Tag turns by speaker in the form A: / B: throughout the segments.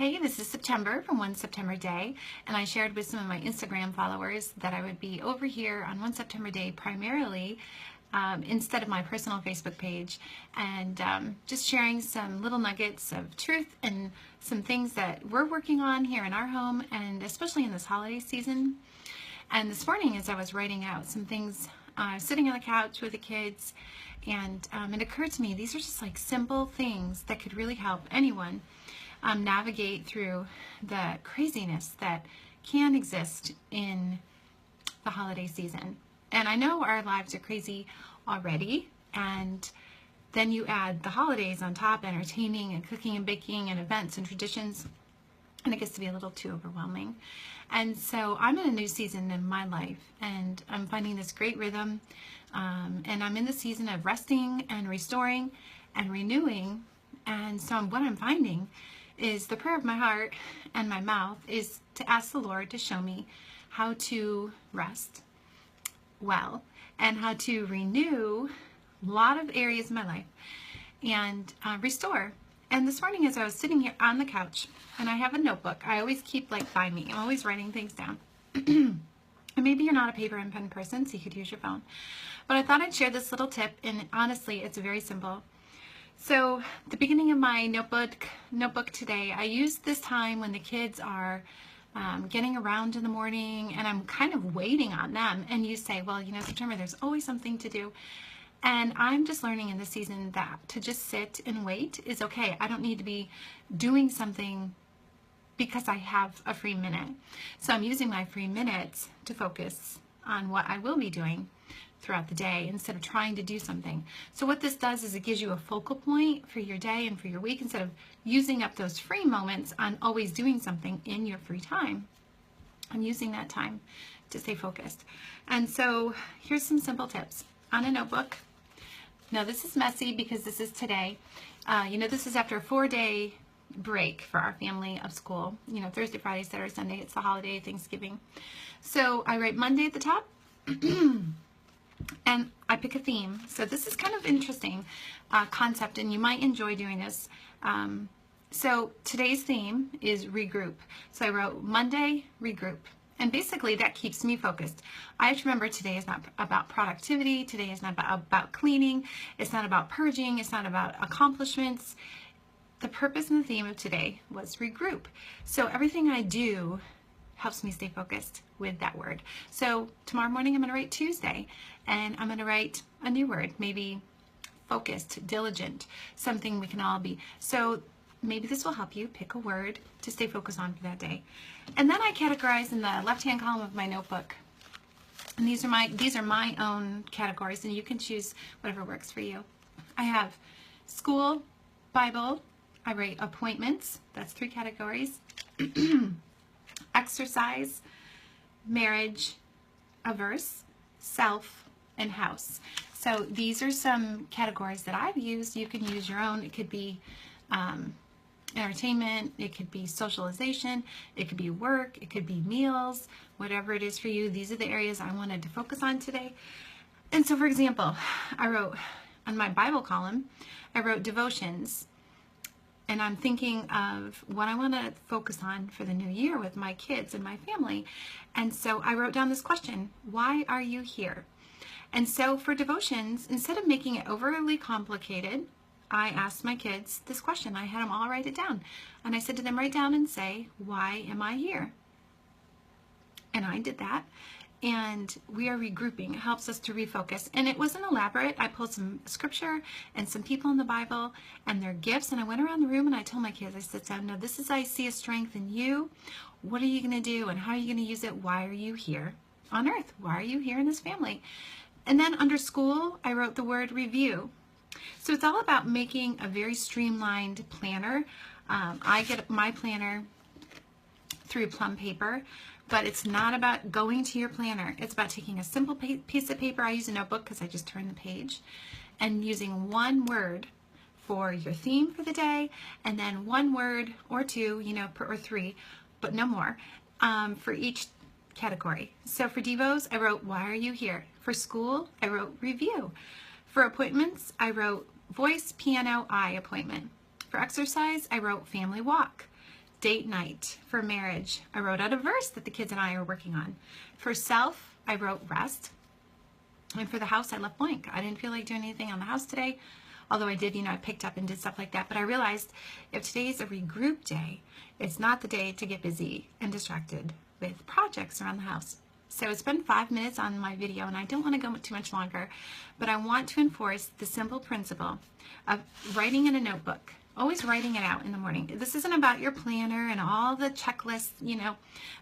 A: Hey, this is September from One September Day, and I shared with some of my Instagram followers that I would be over here on One September Day primarily instead of my personal Facebook page, and just sharing some little nuggets of truth and some things that we're working on here in our home, and especially in this holiday season. And this morning, as I was writing out some things, sitting on the couch with the kids, and it occurred to me, these are just like simple things that could really help anyone navigate through the craziness that can exist in the holiday season. And I know our lives are crazy already, and then you add the holidays on top, entertaining and cooking and baking and events and traditions, and it gets to be a little too overwhelming. And so I'm in a new season in my life, and I'm finding this great rhythm, and I'm in the season of resting and restoring and renewing. And so what I'm finding is the prayer of my heart and my mouth is to ask the Lord to show me how to rest well and how to renew a lot of areas of my life and restore. And this morning, as I was sitting here on the couch, and I have a notebook I always keep like by me, I'm always writing things down. And maybe you're not a paper and pen person, so you could use your phone, but I thought I'd share this little tip, and honestly, it's very simple. So the beginning of my notebook today, I use this time when the kids are getting around in the morning, and I'm kind of waiting on them. And you say, well, you know, September, there's always something to do. And I'm just learning in this season that to just sit and wait is okay. I don't need to be doing something because I have a free minute. So I'm using my free minutes to focus on what I will be doing throughout the day instead of trying to do something. So what this does is it gives you a focal point for your day and for your week instead of using up those free moments on always doing something in your free time. I'm using that time to stay focused. And so here's some simple tips on a notebook. Now this is messy because this is today. You know, this is after a 4-day break for our family of school. You know, Thursday, Friday, Saturday, Sunday, it's the holiday, Thanksgiving. So I write Monday at the top. And I pick a theme. So this is kind of interesting concept, and you might enjoy doing this. So today's theme is regroup. So I wrote Monday, regroup. And basically that keeps me focused. I have to remember today is not about productivity. Today is not about cleaning. It's not about purging. It's not about accomplishments. The purpose and the theme of today was regroup. So everything I do helps me stay focused with that word. So tomorrow morning I'm going to write Tuesday, and I'm going to write a new word, maybe focused, diligent, something we can all be. So maybe this will help you pick a word to stay focused on for that day. And then I categorize in the left-hand column of my notebook. And these are my own categories, and you can choose whatever works for you. I have school, Bible, I write appointments, that's 3 categories. Exercise, marriage, a verse, self, and house. So these are some categories that I've used. You can use your own. It could be entertainment, it could be socialization, it could be work, it could be meals, whatever it is for you. These are the areas I wanted to focus on today. And so, for example, I wrote on my Bible column, I wrote devotions. And I'm thinking of what I want to focus on for the new year with my kids and my family. And so I wrote down this question: why are you here? And so for devotions, instead of making it overly complicated, I asked my kids this question. I had them all write it down. And I said to them, write down and say, why am I here? And I did that. And we are regrouping. It helps us to refocus. And it wasn't elaborate. I pulled some scripture and some people in the Bible and their gifts. And I went around the room and I told my kids, I said, now this is, I see a strength in you. What are you going to do? And how are you going to use it? Why are you here on earth? Why are you here in this family? And then under school, I wrote the word review. So it's all about making a very streamlined planner. I get my planner through Plum Paper. But it's not about going to your planner. It's about taking a simple piece of paper. I use a notebook because I just turn the page, and using one word for your theme for the day, and then one word or 2, you know, or 3, but no more, for each category. So for Devos, I wrote, why are you here? For school, I wrote review. For appointments, I wrote voice, piano, eye appointment. For exercise, I wrote family walk. Date night for marriage. I wrote out a verse that the kids and I are working on. For self, I wrote rest. And for the house, I left blank. I didn't feel like doing anything on the house today. Although I did, I picked up and did stuff like that. But I realized if today is a regroup day, it's not the day to get busy and distracted with projects around the house. So it's been 5 minutes on my video, and I don't want to go too much longer. But I want to enforce the simple principle of writing in a notebook. Always writing it out in the morning. This isn't about your planner and all the checklists,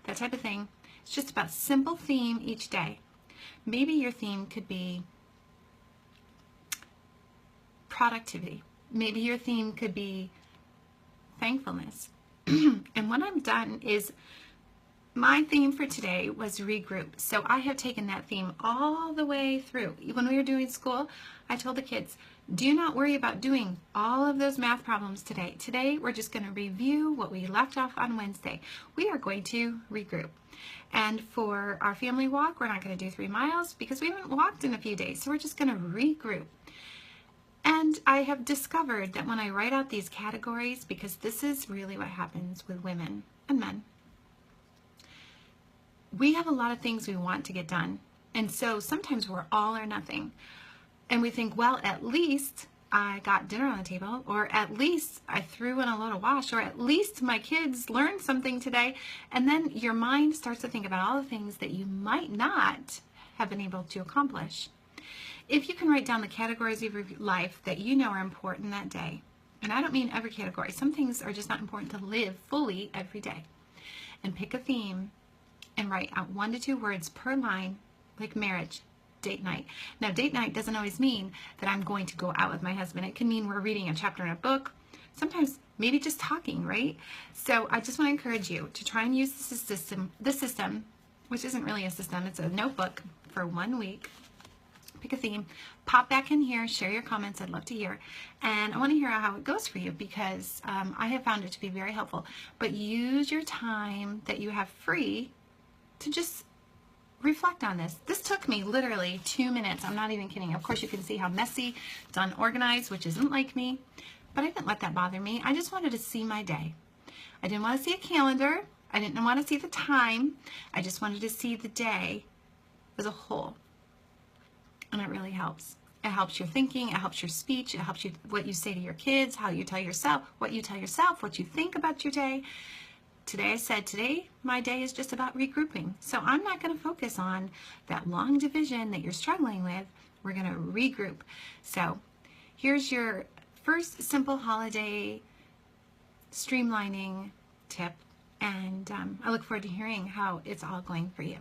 A: that type of thing. It's just about simple theme each day. Maybe your theme could be productivity. Maybe your theme could be thankfulness. And what I've done is my theme for today was regroup. So I have taken that theme all the way through. When we were doing school, I told the kids, do not worry about doing all of those math problems today. Today, we're just going to review what we left off on Wednesday. We are going to regroup. And for our family walk, we're not going to do 3 miles because we haven't walked in a few days. So we're just going to regroup. And I have discovered that when I write out these categories, because this is really what happens with women and men, we have a lot of things we want to get done. And so sometimes we're all or nothing. And we think, well, at least I got dinner on the table, or at least I threw in a load of wash, or at least my kids learned something today. And then your mind starts to think about all the things that you might not have been able to accomplish. If you can write down the categories of your life that you know are important that day, and I don't mean every category, some things are just not important to live fully every day, and pick a theme and write out 1 to 2 words per line, like marriage, date night. Now, date night doesn't always mean that I'm going to go out with my husband. It can mean we're reading a chapter in a book. Sometimes maybe just talking, right? So I just want to encourage you to try and use the system, which isn't really a system. It's a notebook for 1 week. Pick a theme, pop back in here, share your comments. I'd love to hear. And I want to hear how it goes for you because I have found it to be very helpful. But use your time that you have free to just reflect on this. This took me literally 2 minutes. I'm not even kidding. Of course, you can see how messy, it's unorganized, which isn't like me. But I didn't let that bother me. I just wanted to see my day. I didn't want to see a calendar. I didn't want to see the time. I just wanted to see the day as a whole. And it really helps. It helps your thinking. It helps your speech. It helps you what you say to your kids, how you tell yourself, what you tell yourself, what you think about your day. Today I said, today my day is just about regrouping. So I'm not going to focus on that long division that you're struggling with. We're going to regroup. So here's your first simple holiday streamlining tip. And I look forward to hearing how it's all going for you.